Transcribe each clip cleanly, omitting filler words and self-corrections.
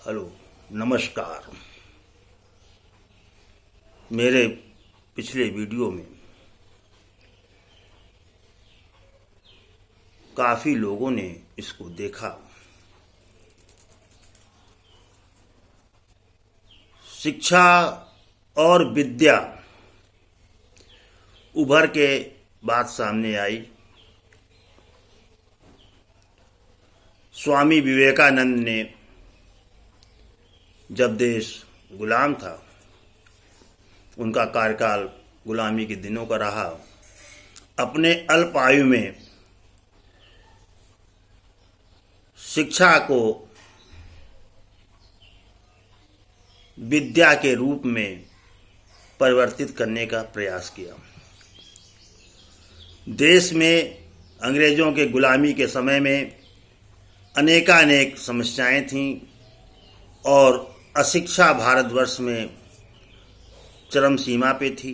Hello, नमस्कार। मेरे पिछले वीडियो में काफ़ी लोगों ने इसको देखा। शिक्षा और विद्या उभर के बात सामने आई। स्वामी विवेकानंद ने जब देश गुलाम था, उनका कार्यकाल गुलामी के दिनों का रहा, अपने अल्प आयु में शिक्षा को विद्या के रूप में परिवर्तित करने का प्रयास किया। देश में अंग्रेजों के गुलामी के समय में अनेकानेक समस्याएं थीं और अशिक्षा भारतवर्ष में चरम सीमा पे थी।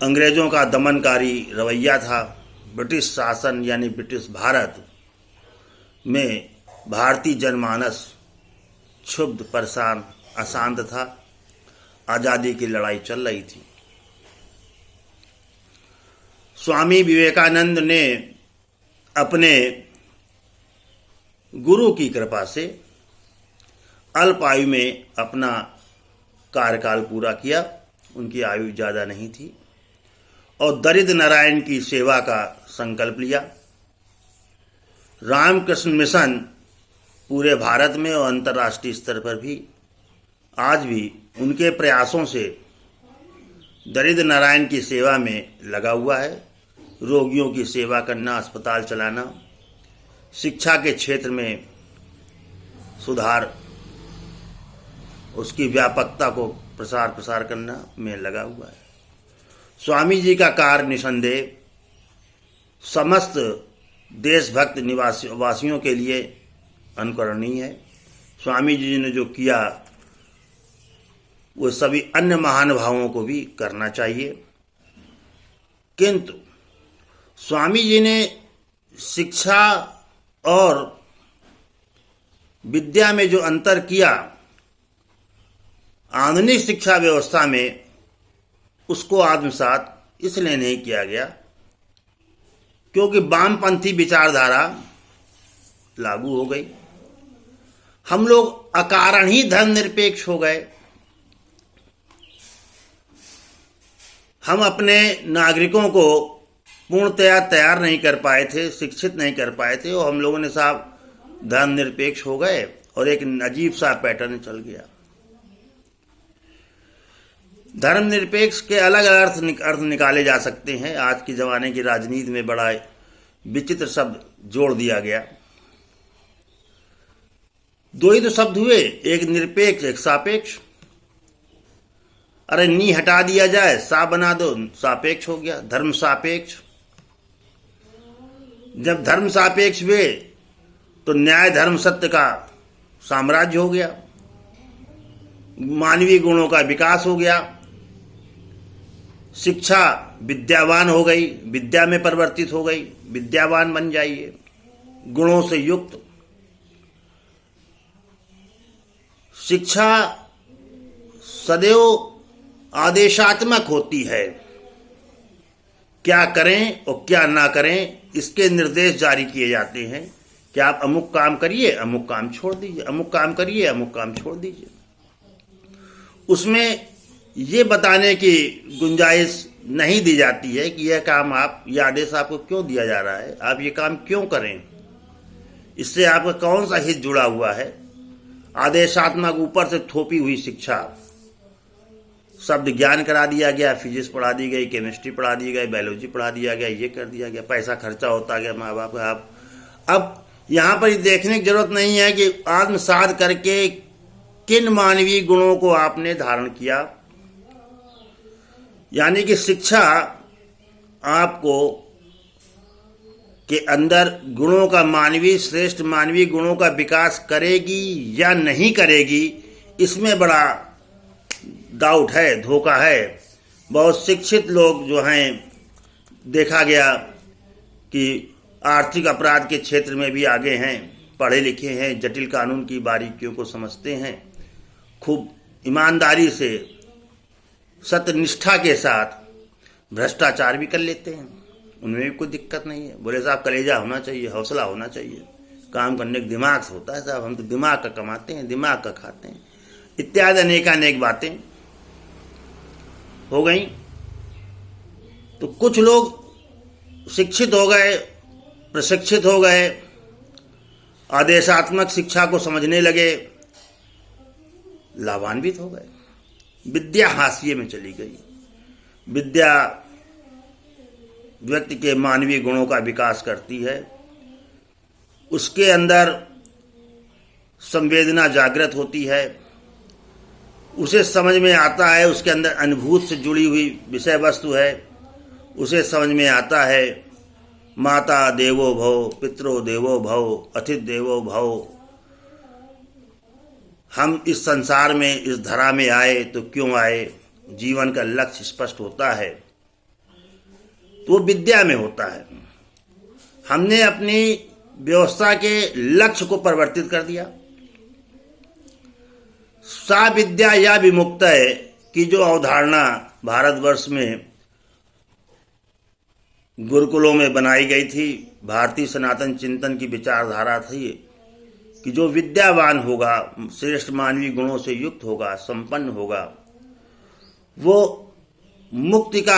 अंग्रेजों का दमनकारी रवैया था। ब्रिटिश शासन यानी ब्रिटिश भारत में भारतीय जनमानस क्षुब्ध, परेशान, अशांत था। आज़ादी की लड़ाई चल रही थी। स्वामी विवेकानंद ने अपने गुरु की कृपा से अल्प आयु में अपना कार्यकाल पूरा किया। उनकी आयु ज़्यादा नहीं थी और दरिद्र नारायण की सेवा का संकल्प लिया। रामकृष्ण मिशन पूरे भारत में और अंतर्राष्ट्रीय स्तर पर भी आज भी उनके प्रयासों से दरिद्र नारायण की सेवा में लगा हुआ है। रोगियों की सेवा करना, अस्पताल चलाना, शिक्षा के क्षेत्र में सुधार, उसकी व्यापकता को प्रसार करना में लगा हुआ है। स्वामी जी का कार्य निसंदेह समस्त देशभक्त वासियों के लिए अनुकरणीय है। स्वामी जी ने जो किया वो सभी अन्य महानुभावों को भी करना चाहिए। किंतु स्वामी जी ने शिक्षा और विद्या में जो अंतर किया, आधुनिक शिक्षा व्यवस्था में उसको आत्मसात इसलिए नहीं किया गया क्योंकि वामपंथी विचारधारा लागू हो गई। हम लोग अकारण ही धर्मनिरपेक्ष हो गए। हम अपने नागरिकों को पूर्णतया तैयार नहीं कर पाए थे, शिक्षित नहीं कर पाए थे और हम लोगों ने साहब धर्मनिरपेक्ष हो गए और एक अजीब सा पैटर्न चल गया। धर्मनिरपेक्ष के अलग अलग अर्थ निकाले जा सकते हैं। आज के जमाने की राजनीति में बड़ा विचित्र शब्द जोड़ दिया गया। दो ही तो शब्द हुए, एक निरपेक्ष, एक सापेक्ष। अरे नी हटा दिया जाए, सा बना दो, सापेक्ष हो गया, धर्म सापेक्ष। जब धर्म सापेक्ष हुए तो न्याय धर्म सत्य का साम्राज्य हो गया, मानवीय गुणों का विकास हो गया, शिक्षा विद्यावान हो गई, विद्या में परिवर्तित हो गई। विद्यावान बन जाइए, गुणों से युक्त। शिक्षा सदैव आदेशात्मक होती है। क्या करें और क्या ना करें इसके निर्देश जारी किए जाते हैं कि आप अमुक काम करिए, अमुक काम छोड़ दीजिए, अमुक काम करिए, अमुक काम छोड़ दीजिए। उसमें ये बताने की गुंजाइश नहीं दी जाती है कि यह काम आप, यह आदेश आपको क्यों दिया जा रहा है, आप ये काम क्यों करें, इससे आपका कौन सा हित जुड़ा हुआ है। आदेशात्मक ऊपर से थोपी हुई शिक्षा, शब्द ज्ञान करा दिया गया, फिजिक्स पढ़ा दी गई, केमिस्ट्री पढ़ा दी गई, बायोलॉजी पढ़ा दिया गया, ये कर दिया गया, पैसा खर्चा होता गया माँ बाप का। आप अब यहाँ पर देखने की जरूरत नहीं है कि आत्मसात करके किन मानवीय गुणों को आपने धारण किया। यानी कि शिक्षा आपको के अंदर गुणों का, मानवीय श्रेष्ठ मानवीय गुणों का विकास करेगी या नहीं करेगी, इसमें बड़ा डाउट है, धोखा है। बहुत शिक्षित लोग जो हैं, देखा गया कि आर्थिक अपराध के क्षेत्र में भी आगे हैं, पढ़े लिखे हैं, जटिल कानून की बारीकियों को समझते हैं, खूब ईमानदारी से सत्यनिष्ठा के साथ भ्रष्टाचार भी कर लेते हैं, उनमें भी कोई दिक्कत नहीं है। बोले साहब कलेजा होना चाहिए, हौसला होना चाहिए, काम करने का दिमाग से होता है साहब, हम तो दिमाग का कमाते हैं, दिमाग का खाते हैं, इत्यादि अनेकानेक बातें हो गई। तो कुछ लोग शिक्षित हो गए, प्रशिक्षित हो गए, आदेशात्मक शिक्षा को समझने लगे, लाभान्वित हो गए। विद्या हाशिए में चली गई। विद्या व्यक्ति के मानवीय गुणों का विकास करती है, उसके अंदर संवेदना जागृत होती है, उसे समझ में आता है, उसके अंदर अनुभूति से जुड़ी हुई विषय वस्तु है, उसे समझ में आता है माता देवो भव, पितरो देवो भव, अतिथि देवो भव। हम इस संसार में, इस धरा में आए तो क्यों आए, जीवन का लक्ष्य स्पष्ट होता है तो वो विद्या में होता है। हमने अपनी व्यवस्था के लक्ष्य को परिवर्तित कर दिया। सा विद्या या विमुक्तये की जो अवधारणा भारतवर्ष में गुरुकुलों में बनाई गई थी, भारतीय सनातन चिंतन की विचारधारा थी कि जो विद्यावान होगा, श्रेष्ठ मानवीय गुणों से युक्त होगा, संपन्न होगा, वो मुक्ति का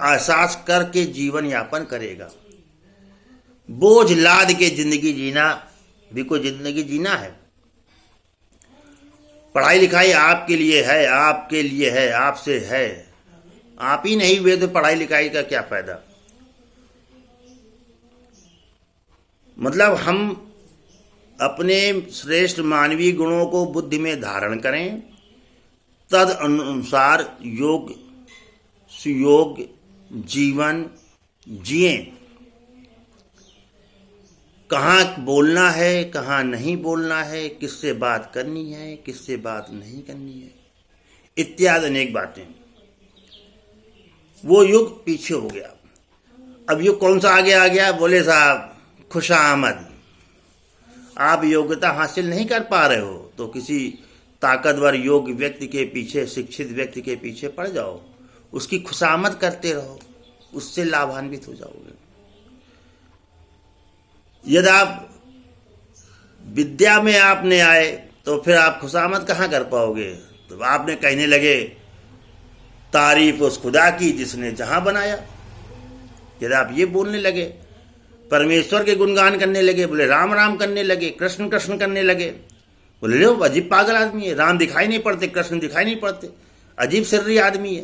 एहसास करके जीवन यापन करेगा। बोझ लाद के जिंदगी जीना भी कोई जिंदगी जीना है। पढ़ाई लिखाई आपके लिए है, आपके लिए है, आपसे है। आप ही नहीं हुए तो पढ़ाई लिखाई का क्या फायदा। मतलब हम अपने श्रेष्ठ मानवीय गुणों को बुद्धि में धारण करें, तद अनुसार योग सुयोग जीवन जिए। कहाँ बोलना है, कहाँ नहीं बोलना है, किससे बात करनी है, किससे बात नहीं करनी है, इत्यादि अनेक बातें। वो युग पीछे हो गया। अब युग कौन सा आगे आ गया? बोले साहब खुशामद। आप योग्यता हासिल नहीं कर पा रहे हो तो किसी ताकतवर योग्य व्यक्ति के पीछे, शिक्षित व्यक्ति के पीछे पड़ जाओ, उसकी खुशामद करते रहो, उससे लाभान्वित हो जाओगे। यदि आप विद्या में आपने आए तो फिर आप खुशामद कहाँ कर पाओगे? तो आपने कहने लगे तारीफ उस खुदा की जिसने जहां बनाया। यदि आप ये बोलने लगे, परमेश्वर के गुणगान करने लगे, बोले राम राम करने लगे, कृष्ण कृष्ण करने लगे, बोले लो अजीब पागल आदमी है, राम दिखाई नहीं पड़ते, कृष्ण दिखाई नहीं पड़ते, अजीब शरीरी आदमी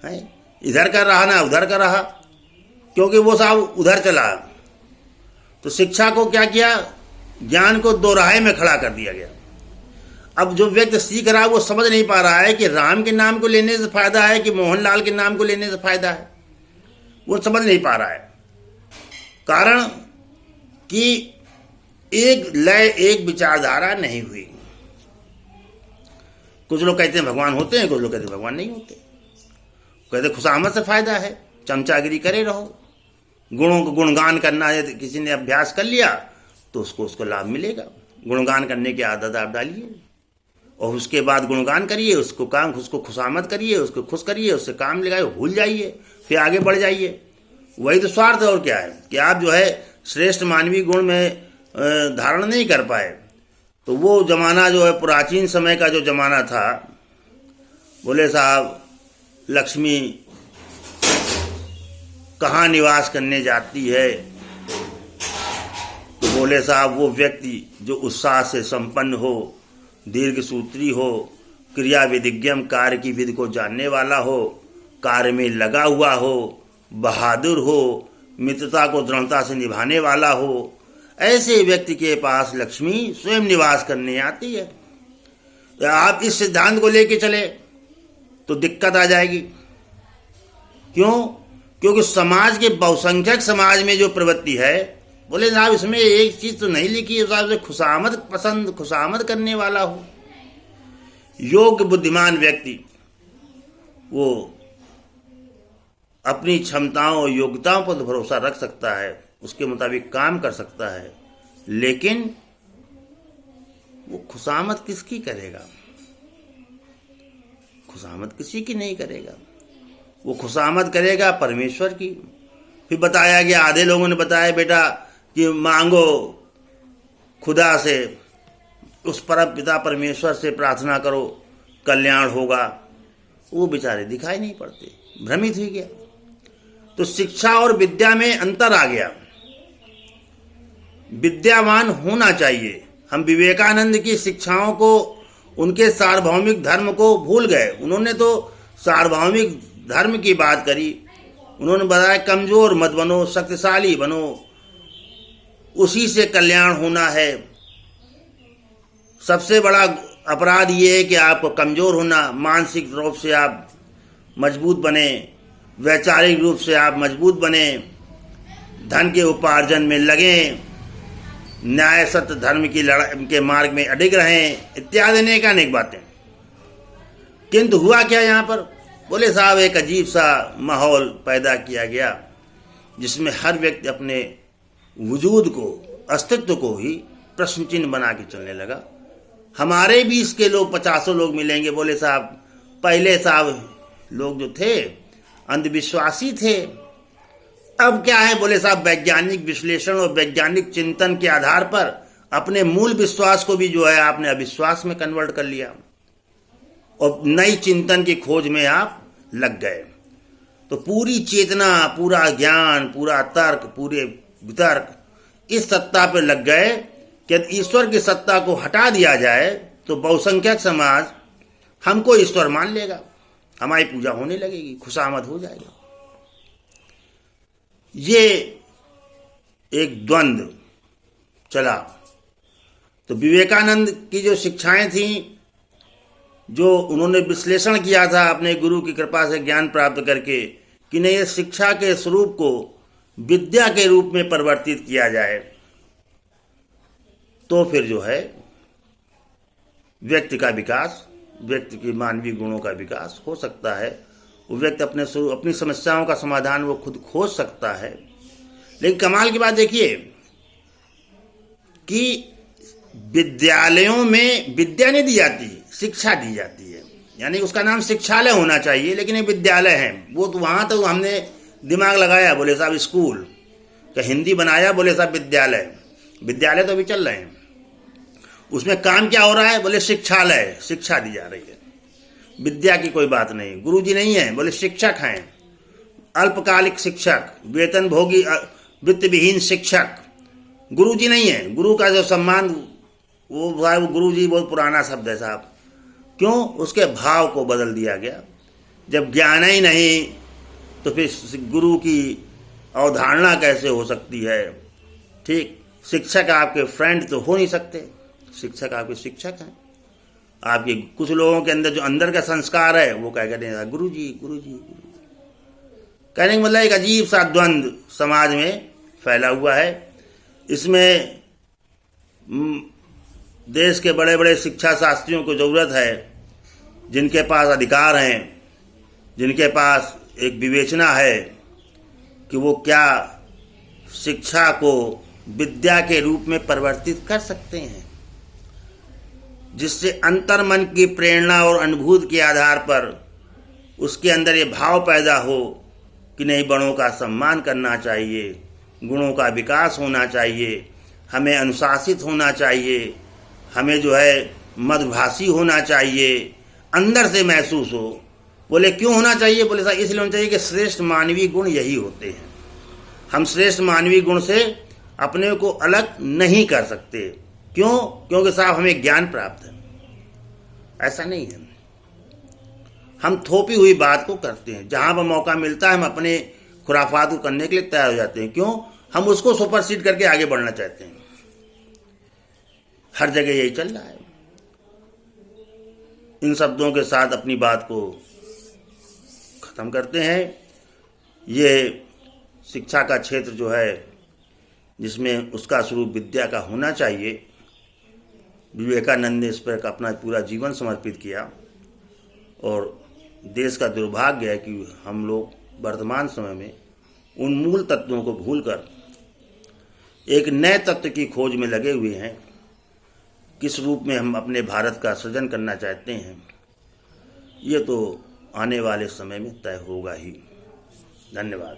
है, इधर का रहा ना उधर का रहा, क्योंकि वो साहब उधर चला। तो शिक्षा को क्या किया? ज्ञान को दो राह में खड़ा कर दिया गया। अब जो व्यक्ति सीख रहा है वो समझ नहीं पा रहा है कि राम के नाम को लेने से फायदा है कि मोहनलाल के नाम को लेने से फायदा है। वो समझ नहीं पा रहा है, कारण कि एक लय, एक विचारधारा नहीं हुई। कुछ लोग कहते हैं भगवान होते हैं, कुछ लोग कहते हैं भगवान नहीं होते। कहते खुशामद से फायदा है, चमचागिरी करे रहो, गुणों को गुणगान करना है, किसी ने अभ्यास कर लिया तो उसको लाभ मिलेगा। गुणगान करने की आदत आप डालिए और उसके बाद गुणगान करिए, उसको खुशामद करिए, उसको खुश करिए, उससे काम लगाइए, भूल जाइए, फिर आगे बढ़ जाइए। वही तो स्वार्थ है और क्या है कि आप जो है श्रेष्ठ मानवीय गुण में धारण नहीं कर पाए। तो वो जमाना जो है प्राचीन समय का जो जमाना था, बोले साहब लक्ष्मी कहाँ निवास करने जाती है, तो बोले साहब वो व्यक्ति जो उत्साह से संपन्न हो, दीर्घ सूत्री हो, क्रिया विधिज्ञम, कार्य की विधि को जानने वाला हो, कार्य में लगा हुआ हो, बहादुर हो, मित्रता को दृढ़ता से निभाने वाला हो, ऐसे व्यक्ति के पास लक्ष्मी स्वयं निवास करने आती है। तो आप इस सिद्धांत को लेके चले तो दिक्कत आ जाएगी। क्यों? क्योंकि समाज के बहुसंख्यक समाज में जो प्रवृत्ति है, बोले साहब इसमें एक चीज तो नहीं लिखी है साहब, खुशामद पसंद, खुशामद करने वाला हो। योग्य बुद्धिमान व्यक्ति वो अपनी क्षमताओं और योग्यताओं पर भरोसा रख सकता है, उसके मुताबिक काम कर सकता है, लेकिन वो खुशामद किसकी करेगा? खुशामद किसी की नहीं करेगा, वो खुशामद करेगा परमेश्वर की। फिर बताया गया, आधे लोगों ने बताया बेटा कि मांगो खुदा से, उस परम पिता परमेश्वर से प्रार्थना करो, कल्याण होगा। वो बेचारे दिखाई नहीं पड़ते, भ्रमित हो गया। तो शिक्षा और विद्या में अंतर आ गया। विद्यावान होना चाहिए। हम विवेकानंद की शिक्षाओं को, उनके सार्वभौमिक धर्म को भूल गए। उन्होंने तो सार्वभौमिक धर्म की बात करी। उन्होंने बताया कमजोर मत बनो, शक्तिशाली बनो, उसी से कल्याण होना है। सबसे बड़ा अपराध ये है कि आपको कमजोर होना, मानसिक रूप से आप मजबूत बने, वैचारिक रूप से आप मजबूत बने, धन के उपार्जन में लगें, न्याय सत्य धर्म की लड़ाई के मार्ग में अडिग रहें, इत्यादि अनेक अनेक बातें। किंतु हुआ क्या यहाँ पर? बोले साहब एक अजीब सा माहौल पैदा किया गया जिसमें हर व्यक्ति अपने वजूद को, अस्तित्व को ही प्रश्न चिन्ह बना के चलने लगा। हमारे बीच के लोग 50 लोग मिलेंगे, बोले साहब पहले साहब लोग जो थे अंधविश्वासी थे, अब क्या है? बोले साहब वैज्ञानिक विश्लेषण और वैज्ञानिक चिंतन के आधार पर अपने मूल विश्वास को भी जो है आपने अविश्वास में कन्वर्ट कर लिया और नई चिंतन की खोज में आप लग गए। तो पूरी चेतना, पूरा ज्ञान, पूरा तर्क, पूरे वितर्क इस सत्ता पर लग गए कि यदि ईश्वर की सत्ता को हटा दिया जाए तो बहुसंख्यक समाज हमको ईश्वर मान लेगा, हमारी पूजा होने लगेगी, खुशामद हो जाएगा। ये एक द्वंद्व चला। तो विवेकानंद की जो शिक्षाएं थीं, जो उन्होंने विश्लेषण किया था अपने गुरु की कृपा से ज्ञान प्राप्त करके कि नहीं, ये शिक्षा के स्वरूप को विद्या के रूप में परिवर्तित किया जाए, तो फिर जो है व्यक्ति का विकास, व्यक्ति के मानवीय गुणों का विकास हो सकता है। वो व्यक्ति अपनी समस्याओं का समाधान वो खुद खोज सकता है। लेकिन कमाल की बात देखिए कि विद्यालयों में विद्या नहीं दी जाती, शिक्षा दी जाती है। यानी उसका नाम शिक्षालय होना चाहिए, लेकिन ये विद्यालय है। वो तो वहां तो हमने दिमाग लगाया, बोले साहब स्कूल का हिंदी बनाया, बोले साहब विद्यालय। विद्यालय तो अभी चल रहे हैं, उसमें काम क्या हो रहा है? बोले शिक्षालय, शिक्षा दी जा रही है। विद्या की कोई बात नहीं, गुरुजी नहीं है, बोले शिक्षक हैं, अल्पकालिक शिक्षक, वेतन भोगी वित्त विहीन शिक्षक, गुरुजी नहीं है। गुरु का जो सम्मान, वो गुरुजी बहुत पुराना शब्द है साहब। क्यों? उसके भाव को बदल दिया गया। जब ज्ञान ही नहीं तो फिर गुरु की अवधारणा कैसे हो सकती है? ठीक, शिक्षक आपके फ्रेंड तो हो नहीं सकते, शिक्षक आपके शिक्षक हैं। आपके कुछ लोगों के अंदर जो अंदर का संस्कार है वो क्या कहते हैं? गुरुजी गुरुजी। कहने का मतलब एक अजीब सा द्वंद्व समाज में फैला हुआ है। इसमें देश के बड़े बड़े शिक्षा शास्त्रियों को जरूरत है, जिनके पास अधिकार हैं, जिनके पास एक विवेचना है कि वो क्या शिक्षा को विद्या के रूप में परिवर्तित कर सकते हैं, जिससे अंतर्मन की प्रेरणा और अनुभूति के आधार पर उसके अंदर ये भाव पैदा हो कि नहीं, बड़ों का सम्मान करना चाहिए, गुणों का विकास होना चाहिए, हमें अनुशासित होना चाहिए, हमें जो है मधुभाषी होना चाहिए, अंदर से महसूस हो। बोले क्यों होना चाहिए? बोले साहब इसलिए होना चाहिए कि श्रेष्ठ मानवीय गुण यही होते हैं। हम श्रेष्ठ मानवीय गुण से अपने को अलग नहीं कर सकते। क्यों? क्योंकि साहब हमें ज्ञान प्राप्त है। ऐसा नहीं है, हम थोपी हुई बात को करते हैं। जहां पर मौका मिलता है हम अपने खुराफात को करने के लिए तैयार हो जाते हैं। क्यों? हम उसको सुपरसीड करके आगे बढ़ना चाहते हैं। हर जगह यही चल रहा है। इन शब्दों के साथ अपनी बात को खत्म करते हैं। ये शिक्षा का क्षेत्र जो है, जिसमें उसका स्वरूप विद्या का होना चाहिए, विवेकानंद ने इस पर अपना पूरा जीवन समर्पित किया। और देश का दुर्भाग्य है कि हम लोग वर्तमान समय में उन मूल तत्वों को भूलकर एक नए तत्व की खोज में लगे हुए हैं किस रूप में हम अपने भारत का सृजन करना चाहते हैं, ये तो आने वाले समय में तय होगा ही। धन्यवाद।